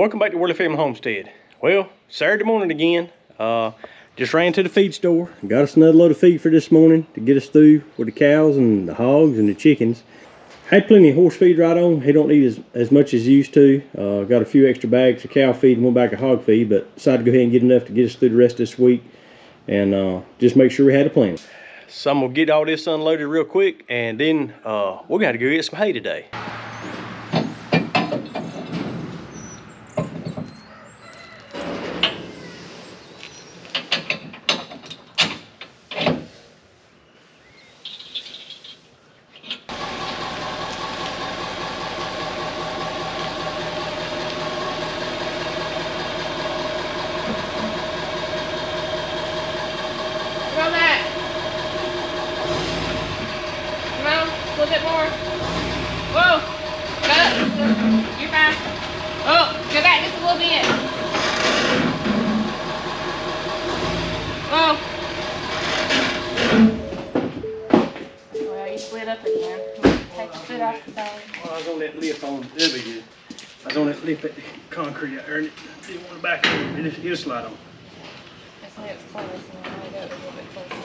Welcome back to Worley Family Homestead. Well, Saturday morning again. Just ran to the feed store and got us another load of feed for this morning to get us through with the cows and the hogs and the chickens. Had plenty of horse feed right on. He don't need as much as he used to. Got a few extra bags of cow feed and one bag of hog feed, but decided to go ahead and get enough to get us through the rest of this week and just make sure we had a plan. So I'm gonna get all this unloaded real quick, and then we're gonna go get some hay today. A little bit more. Whoa! Got it. You're fine. Oh, go back just a little bit. Whoa! Well, you split up again. Take the foot off the bone. Well, I was on that lip on the other good. I was on that lip at the concrete out there, and it didn't want to back up. It'll slide on. This lip's close, and then I go a little bit closer.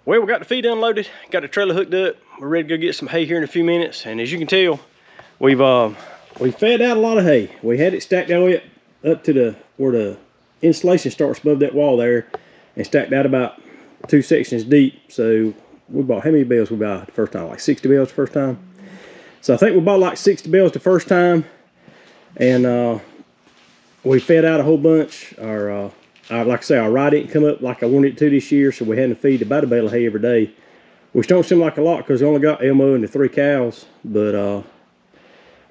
Well, we got the feed unloaded, got the trailer hooked up. We're ready to go get some hay here in a few minutes. And as you can tell, we fed out a lot of hay. We had it stacked all the way up to where the insulation starts above that wall there, and stacked out about 2 sections deep. So we bought, how many bales we bought the first time? Like 60 bales the first time. So I think we bought like 60 bales the first time, and we fed out a whole bunch. Like I say, our rye didn't come up like I wanted it to this year, so we had to feed about a bale of hay every day, which don't seem like a lot because we only got Elmo and the 3 cows, but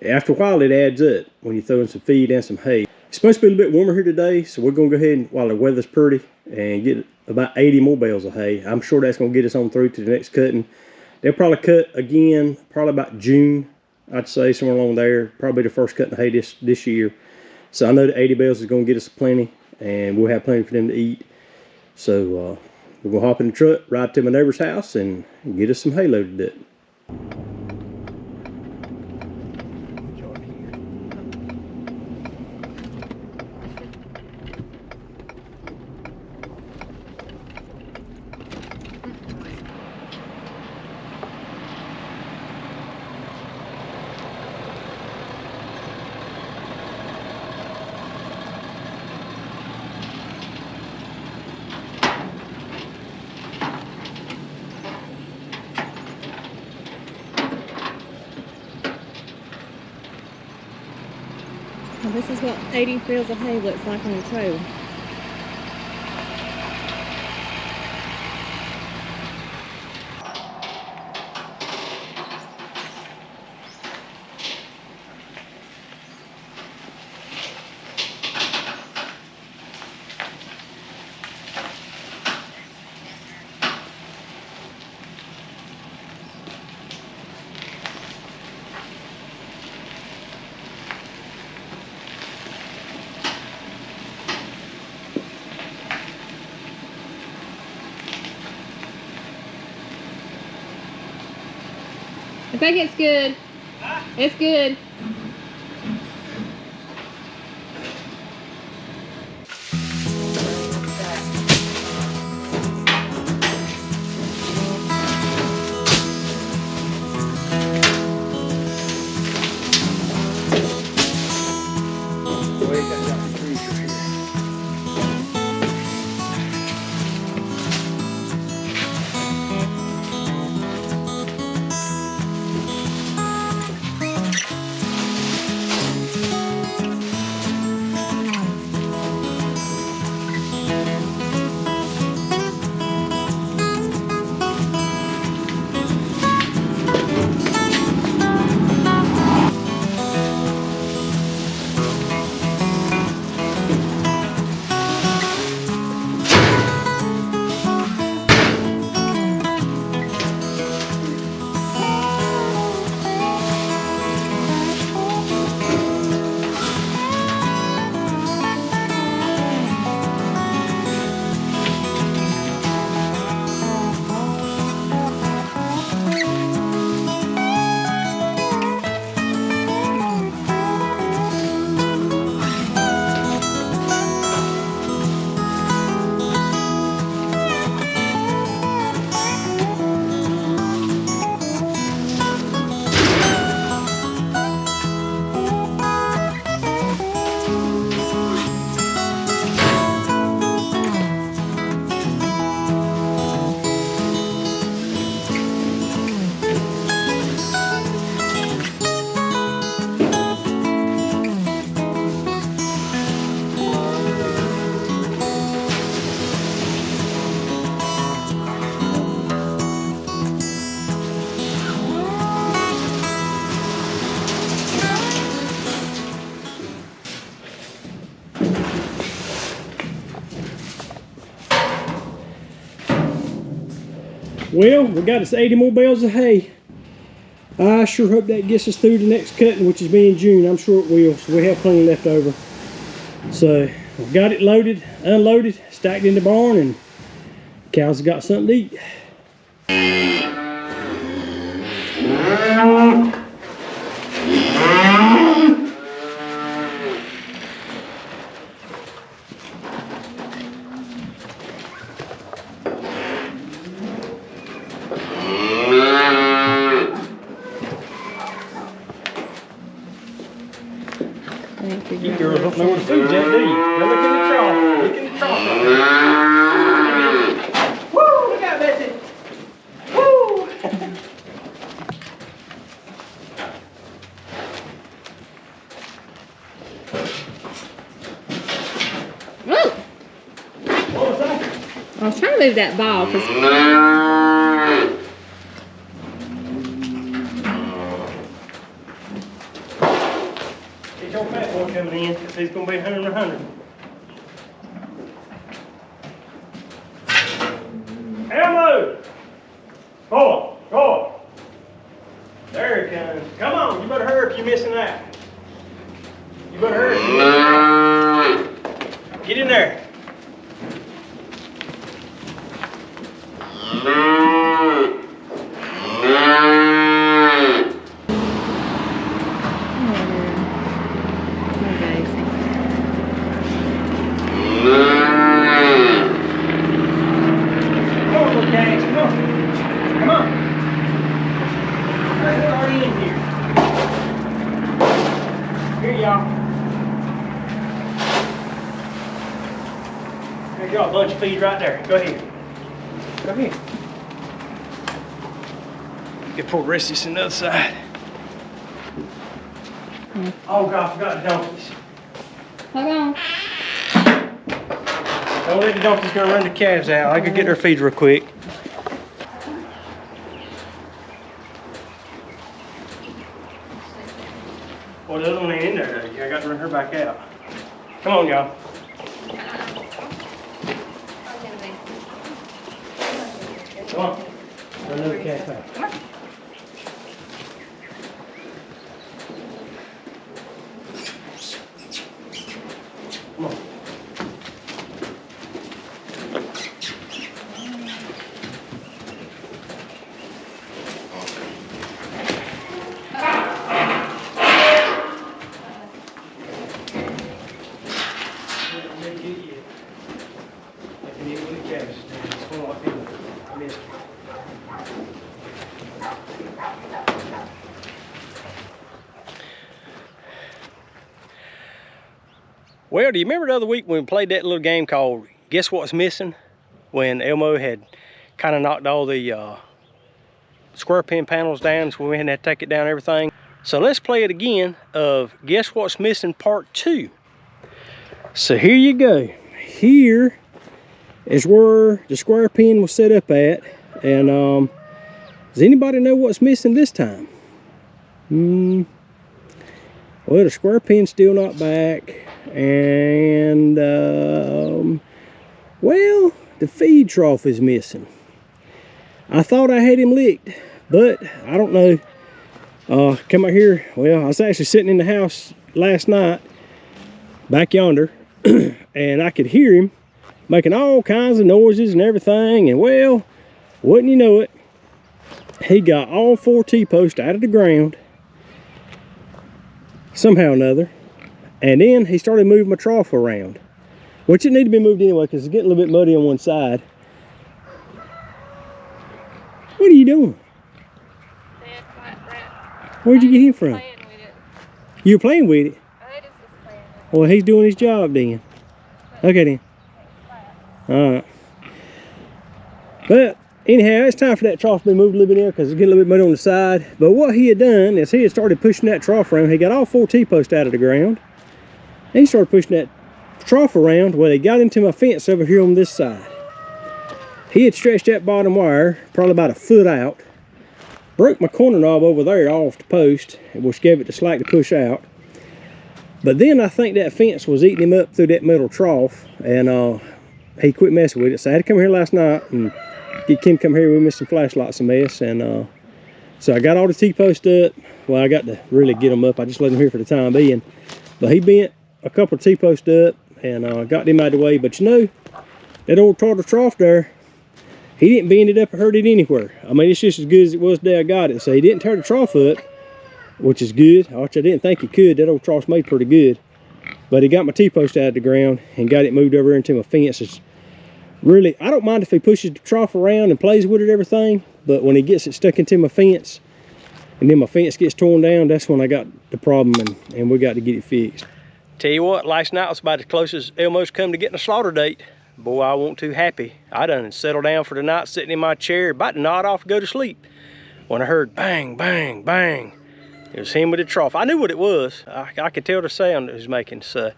after a while it adds up when you throw in some feed and some hay. It's supposed to be a little bit warmer here today, so we're going to go ahead and, while the weather's pretty, and get about 80 more bales of hay. I'm sure that's going to get us on through to the next cutting. They'll probably cut again, probably about June, I'd say, somewhere along there. Probably the first cutting of hay this year. So I know the 80 bales is going to get us plenty, and we'll have plenty for them to eat. So we're going to hop in the truck, ride to my neighbor's house, and get us some hay loaded up. Well, this is what 80 bales of hay looks like on the trailer. I think it's good. It's good. Well, we got us 80 more bales of hay. I sure hope that gets us through the next cutting, which is being June. I'm sure it will, so we have plenty left over. So we got it loaded, unloaded, stacked in the barn, and cows have got something to eat. You girls don't know where the food's at, do you? Now look in the trough. Look in the trough. Woo! Look out, Betsy! Woo! Woo! What was that? I was trying to move that ball because Get your fat boy coming in, because he's going to be 100 and 100. Elmo! Go on, go on. There he comes. Come on, you better hurry if you're missing that. You better hurry if you're missing that. Get in there. Come on. They're already in here. Here y'all. There's y'all a bunch of feed right there. Go ahead. Go ahead. Get pour the rest of this on the other side. Oh God, I forgot the donkeys. hold on. Don't let the donkeys go run the calves out. I could get their feed real quick. Well, the other one ain't in there though. I got to run her back out. Come on, y'all. Come on. Run another calf out. Come on. Well, do you remember the other week when we played that little game called Guess What's Missing? When Elmo had kind of knocked all the square pin panels down, so we had to take it down and everything. So let's play it again of Guess What's Missing Part 2. So here you go. Here is where the square pin was set up at. And does anybody know what's missing this time? Well, the square pin's still not back. And well, the feed trough is missing. I thought I had him licked, but I don't know. Come out here. Well, I was actually sitting in the house last night back yonder and I could hear him making all kinds of noises and everything, and well, wouldn't you know it, he got all 4 T-posts out of the ground somehow or another. And then he started moving my trough around, which it needed to be moved anyway because it's getting a little bit muddy on one side. What are you doing? Where'd you get him from? You were playing with it? Well, he's doing his job then. Okay then. Alright. But anyhow, it's time for that trough to be moved a little bit in because it's getting a little bit muddy on the side. But what he had done is he had started pushing that trough around. He got all 4 T-posts out of the ground. And he started pushing that trough around. Well, he got into my fence over here on this side. He had stretched that bottom wire probably about 1 foot out. Broke my corner knob over there off the post, which gave it the slack to push out. But then I think that fence was eating him up through that metal trough, and he quit messing with it. So I had to come here last night and get Kim come here with me some flashlights a mess. And so I got all the T-posts up. Well, I got to really get them up. I just let him here for the time being. But he bent a couple of T-posts up and got them out of the way. But you know, that old turtle trough there, he didn't bend it up or hurt it anywhere. I mean, it's just as good as it was the day I got it. So he didn't tear the trough up, which is good, which I didn't think he could. That old trough's made pretty good. But he got my T-post out of the ground and got it moved over into my fence. It's really, I don't mind if he pushes the trough around and plays with it, everything. But when he gets it stuck into my fence, and then my fence gets torn down, that's when I got the problem, and we got to get it fixed. Tell you what, last night was about the closest Elmo's come to getting a slaughter date. Boy, I wasn't too happy. I done settled down for the night, sitting in my chair, about to nod off to go to sleep, when I heard bang, bang, bang. It was him with the trough. I knew what it was. I could tell the sound it was making. So,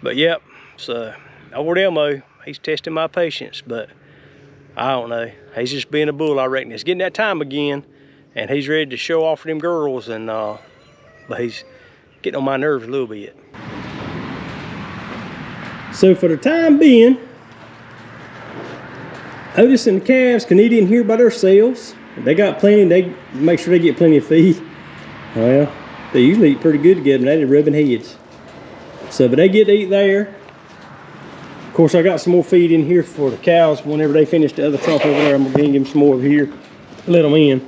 but yep, so old Elmo, he's testing my patience, but I don't know. He's just being a bull, I reckon. It's getting that time again, and he's ready to show off for them girls, and but he's getting on my nerves a little bit. So for the time being, Otis and the calves can eat in here by themselves. They got plenty. They make sure they get plenty of feed. Well, they usually eat pretty good together. They're rubbing heads. So, but they get to eat there. Of course, I got some more feed in here for the cows. Whenever they finish the other trough over there, I'm gonna give them some more over here. Let them in.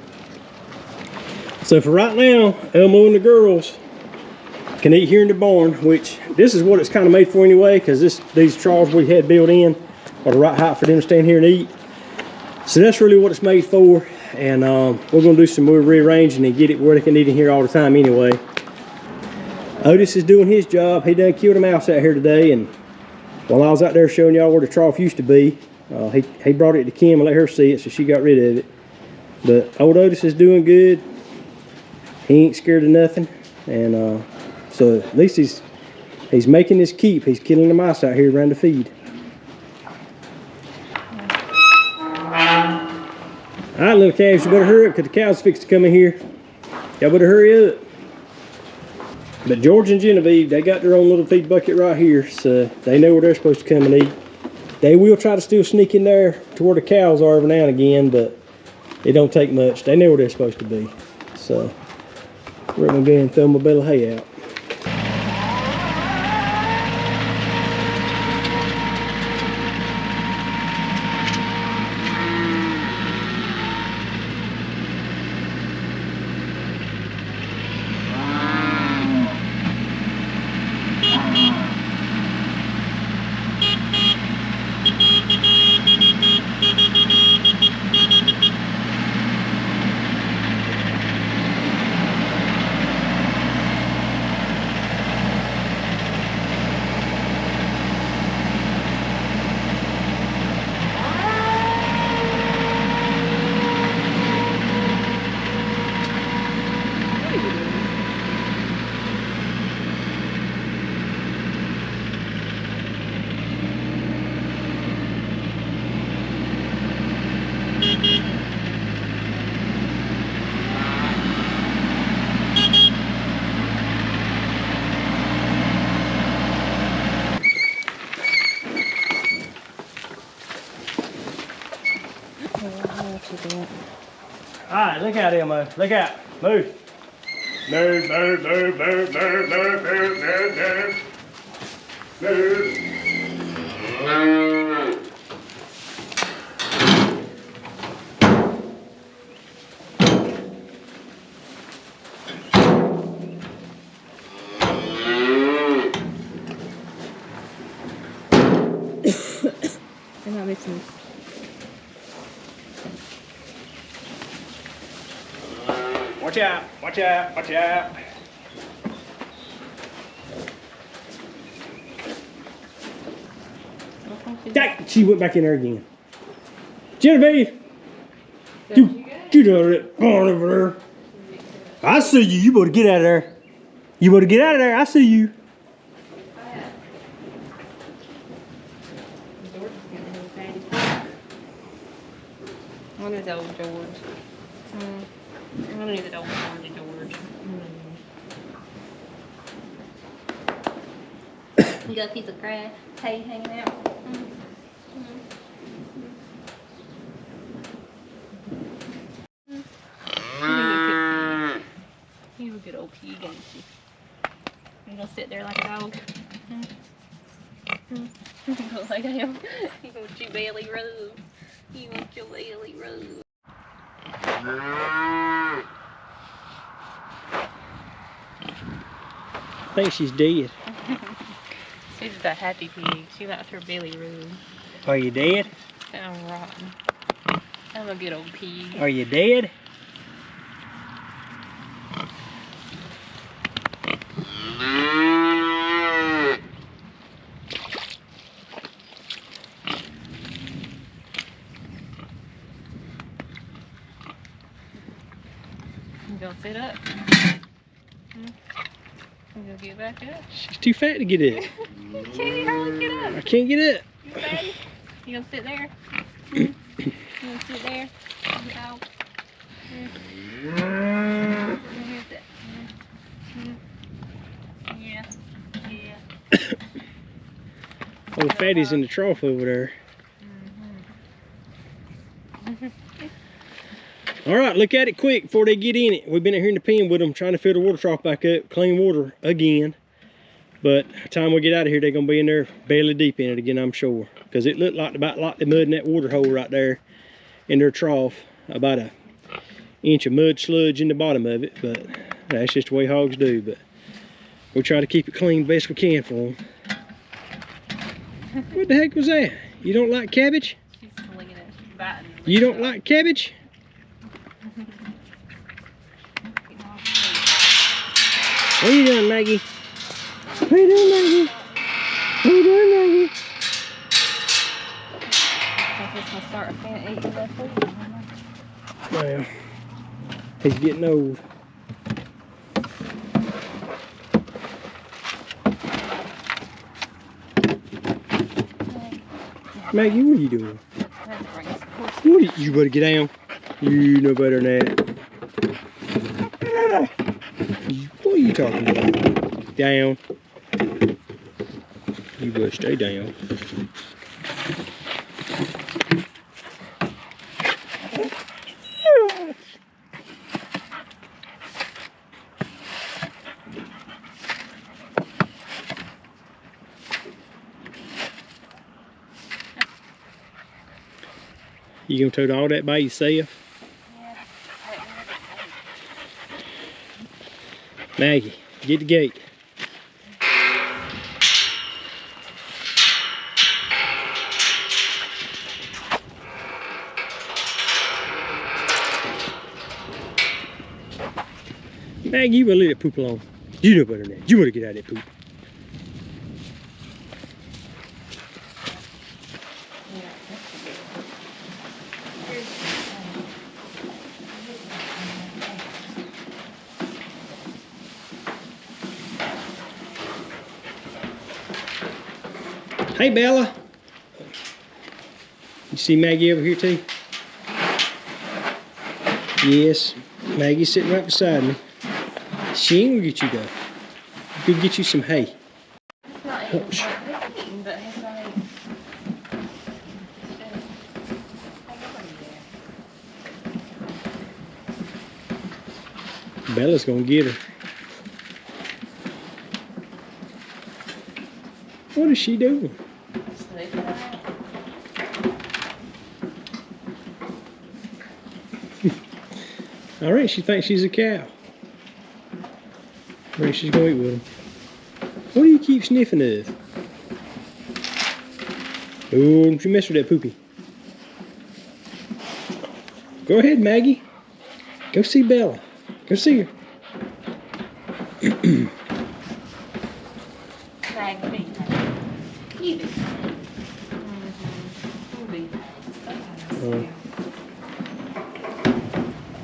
So for right now, Elmo and the girls can eat here in the barn, which this is what it's kind of made for anyway, because these troughs we had built in are the right height for them to stand here and eat. So that's really what it's made for, and we're gonna do some more rearranging and get it where they can eat in here all the time anyway. Otis is doing his job. He done killed a mouse out here today, and while I was out there showing y'all where the trough used to be, he brought it to Kim and let her see it, so she got rid of it. But old Otis is doing good. He ain't scared of nothing, and so at least he's making his keep. He's killing the mice out here around the feed. All right, little calves, you better hurry up, because the cows fixed to come in here. Y'all better hurry up. But George and Genevieve, they got their own little feed bucket right here, so they know where they're supposed to come and eat. They will try to still sneak in there to where the cows are every now and again, but it don't take much. They know where they're supposed to be. So we're gonna go and throw my bale of hay out. Alright, look out, Elmo. Look out. Move. Move, move, move, move, move, move, move, move, move. They're not mixing. Watch out, watch out, watch out. Dang, she went back in there again. Genevieve! Get out of that barn over there. I see you. You better get out of there. You better get out of there. I see you. One is old George. One is the old George. You got a piece of grass hay hanging out. you, got you. You gonna sit there like a dog? Go lay down. You want your belly rub. You want your belly rub. I think she's dead. She's the happy pig. She likes her belly rub. Are you dead? I'm rotten. I'm a good old pig. Are you dead? You gonna sit up? You gonna get back up? She's too fat to get up. You can't hardly get up. I can't get up. You fatty? You gonna sit there? You gonna sit there? No. Yeah. Yeah. Oh, the fatty's in the trough over there. All right, look at it quick before they get in it. We've been out here in the pen with them trying to fill the water trough back up, clean water again. But by the time we get out of here, they're gonna be in there belly deep in it again, I'm sure. Because it looked like about like the mud in that water hole right there in their trough. About an inch of mud sludge in the bottom of it, but that's just the way hogs do. But we'll try to keep it clean best we can for them. What the heck was that? You don't like cabbage? She's slinging it, biting. You don't like cabbage? What are you doing, Maggie? What are you doing, Maggie? What are you doing, Maggie? I guess I'll start eating that food. Well, he's getting old. Maggie, what are you doing? What you better get down. You know better than that. What are you talking about? Down. You better stay down. You gonna tote all that by yourself? Yeah. Maggie, get the gate. Maggie, you better leave that poop alone. You know better than that. You better get out of that poop. Hey, Bella. You see Maggie over here too? Yes, Maggie's sitting right beside me. She ain't gonna get you though. Go get you some hay. It's not eating, it's eating, but it's not eating. Bella's gonna get her. What is she doing? All right, she thinks she's a cow. All right, she's gonna eat with him. What do you keep sniffing of? Oh, don't you mess with that poopy. Go ahead, Maggie. Go see Bella. Go see her.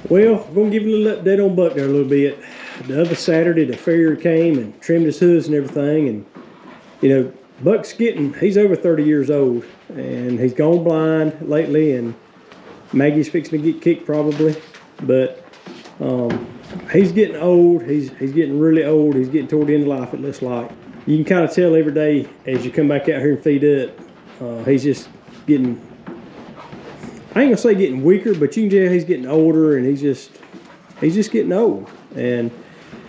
Well, I'm going to give you a little update on Buck there a little bit. The other Saturday, the farrier came and trimmed his hooves and everything. And, you know, Buck's he's over 30 years old. And he's gone blind lately. And Maggie's fixing to get kicked probably. But he's getting old. He's getting really old. He's getting toward the end of life, it looks like. You can kind of tell every day as you come back out here and feed up. He's just getting... I ain't gonna say getting weaker, but you can tell he's getting older, and he's just getting old. And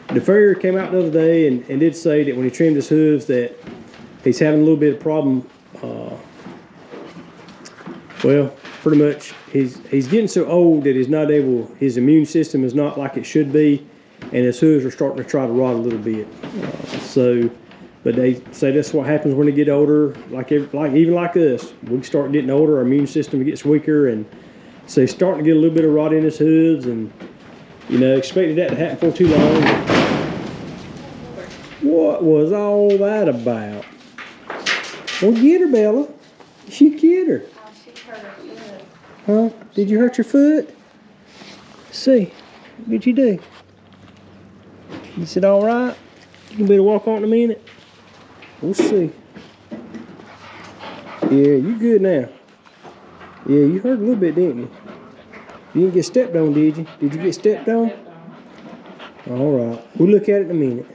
The farrier came out the other day and did say that when he trimmed his hooves that he's having a little bit of problem. Well, pretty much he's getting so old that he's not able, his immune system is not like it should be, and his hooves are starting to try to rot a little bit. But they say that's what happens when they get older. Even like us, we start getting older, our immune system gets weaker, and so he's starting to get a little bit of rot in his hooves, and expected that to happen for too long. What was all that about? Well, get her, Bella. You get her. Oh, she hurt her foot. Huh? Did you hurt your foot? Let's see. What did you do? You said all right? You can better walk on in a minute. We'll see. Yeah, you good now. Yeah, you hurt a little bit, didn't you? You didn't get stepped on, did you? Did you get stepped on? All right. We'll look at it in a minute.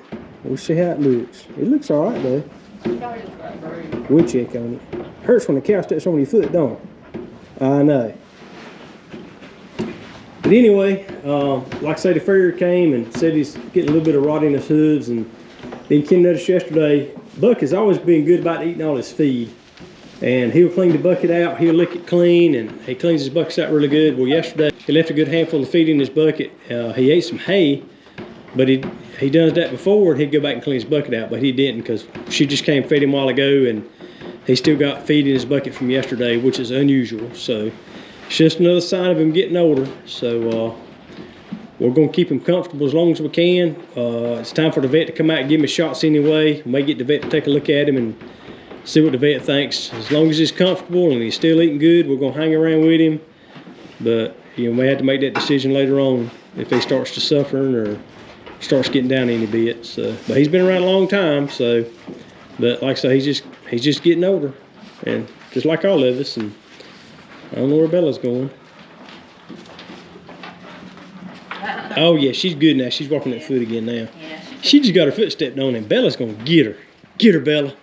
We'll see how it looks. It looks all right, though. We'll check on it. Hurts when the cow steps on your foot, don't it? I know. But anyway, like I say, the farrier came and said he's getting a little bit of rot in his hooves, and then Kim noticed yesterday, Buck has always been good about eating all his feed. And he'll clean the bucket out, he'll lick it clean, and he cleans his buckets out really good. Well, yesterday, he left a good handful of feed in his bucket. He ate some hay, but he does that before, and he'd go back and clean his bucket out, but he didn't, because she just came fed him a while ago, and he still got feed in his bucket from yesterday, which is unusual. So it's just another sign of him getting older. So we're going to keep him comfortable as long as we can. It's time for the vet to come out and give him his shots anyway. We may get the vet to take a look at him and see what the vet thinks. As long as he's comfortable and he's still eating good, we're going to hang around with him. But we may have to make that decision later on if he starts to suffering or starts getting down any bit. So, but he's been around a long time. So, but like I say, he's just getting older, and just like all of us. And I don't know where Bella's going. Oh yeah, she's good now. She's walking that foot again now. Yeah, she just got her foot stepped on, and Bella's gonna get her. Get her, Bella.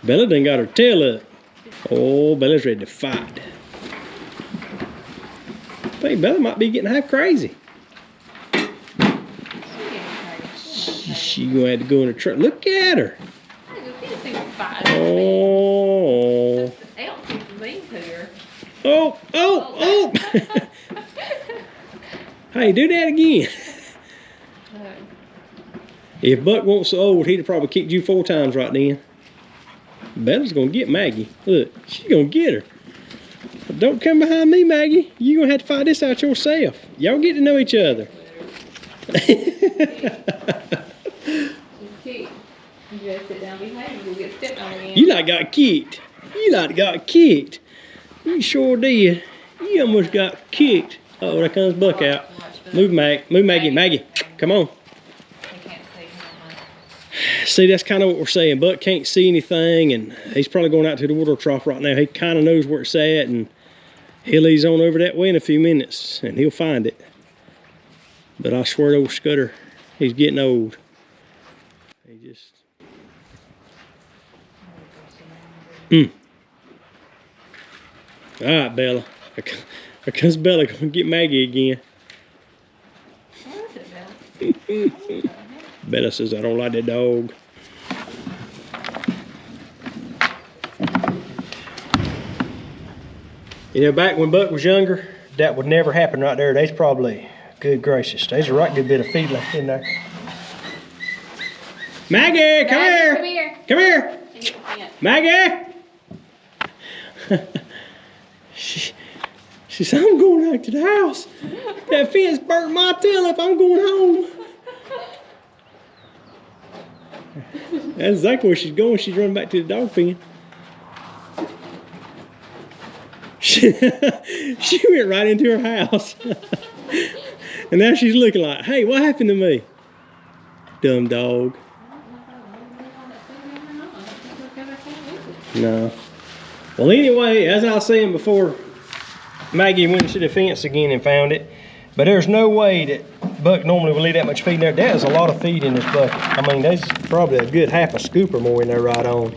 Bella done got her tail up. Oh, Bella's ready to fight. I think Bella might be getting half crazy. She gonna have to go in the truck. Look at her. Oh. Oh. Hey, do that again. If Buck wasn't so old, he'd have probably kicked you 4 times right then. Bella's gonna get Maggie. Look, she's gonna get her. But don't come behind me, Maggie. You're gonna have to find this out yourself. Y'all get to know each other. You like got kicked. You like got kicked. You sure did. You almost got kicked. Oh, there comes Buck out. Move, Maggie. Come on. See, that's kind of what we're saying. Buck can't see anything, and he's probably going out to the water trough right now. He kind of knows where it's at, and he'll ease on over that way in a few minutes, and he'll find it. But I swear to old Scudder, he's getting old. He just... All right, Bella. Because Bella gonna get Maggie again. Bella says, I don't like that dog. You know, back when Buck was younger, that would never happen right there. There's probably, good gracious, there's a right good bit of feed left in there. Maggie, come here. Come here. Maggie. She said, I'm going out to the house. That fence burnt my tail up. I'm going home. That's exactly where she's going. She's running back to the dog pen. She went right into her house. And now she's looking like, hey, what happened to me? Dumb dog. No. Well, anyway, as I was saying before, Maggie went to the fence again and found it. But there's no way that Buck normally would leave that much feed in there. That is a lot of feed in this bucket. I mean, there's probably a good half a scoop or more in there right on.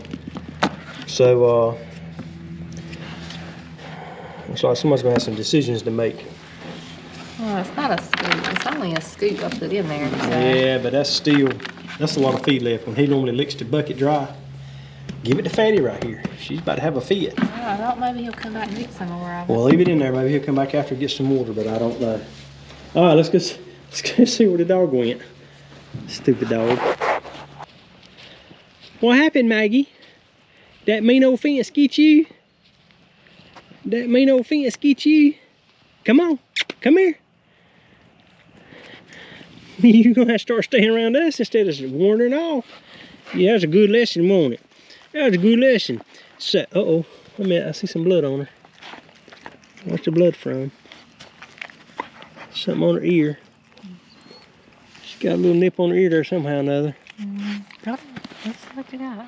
So, looks like somebody's gonna have some decisions to make. Well, it's not a scoop. It's only only a scoop I put in there. So. Yeah, but that's a lot of feed left. When he normally licks the bucket dry, give it to Fatty right here. She's about to have a fit. I thought maybe he'll come back and get some more of it. Well, leave it in there. Maybe he'll come back after and get some water, but I don't know. All right, let's go see where the dog went. Stupid dog. What happened, Maggie? That mean old fence get you? That mean old fence get you? Come on, come here. You're gonna have to start staying around us instead of wandering off. Yeah, that was a good lesson, wasn't it? That was a good lesson. So, uh-oh, wait a minute, I see some blood on her. Where's the blood from? Something on her ear. She's got a little nip on her ear there somehow or another. Oh, let's look it up.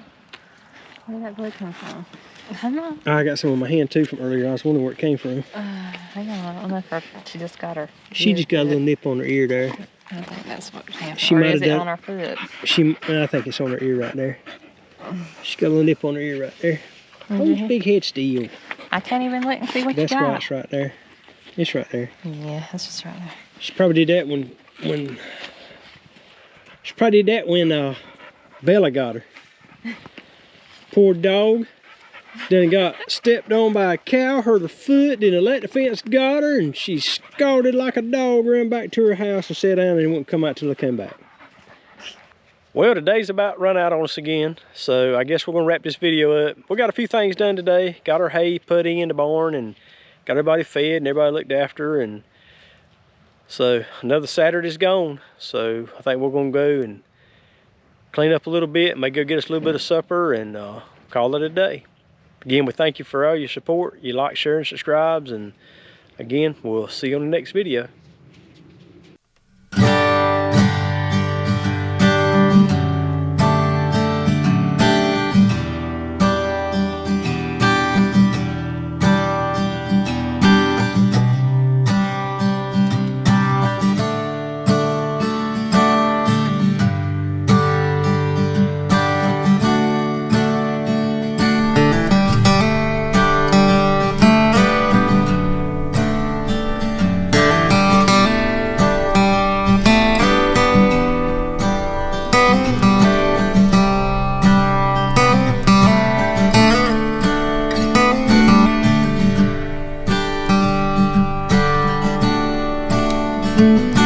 Where did that blood come from? Come on. I got some on my hand too from earlier. I was wondering where it came from. Hang on, I don't know if she just got her. She just got a little nip on her ear there. I think that's what happened. She or might is have it done, on her foot? I think it's on her ear right there. She's got a little nip on her ear right there. Oh, big head still. I can't even look and see what That's you got. why it's right there. It's right there. Yeah, it's just right there. She probably did that when Bella got her. Poor dog. Then got stepped on by a cow, hurt her foot, then the electric fence got her, and she scalded like a dog, ran back to her house and sat down and wouldn't come out till I came back. Well, today's about run out on us again, so I guess we're gonna wrap this video up. We got a few things done today. Got our hay put in the barn and got everybody fed and everybody looked after, and so another Saturday's gone. So I think we're gonna go and clean up a little bit, maybe go get us a little bit of supper and call it a day. Again, we thank you for all your support. You like, share, and subscribes, and again, we'll see you on the next video. Mm-hmm.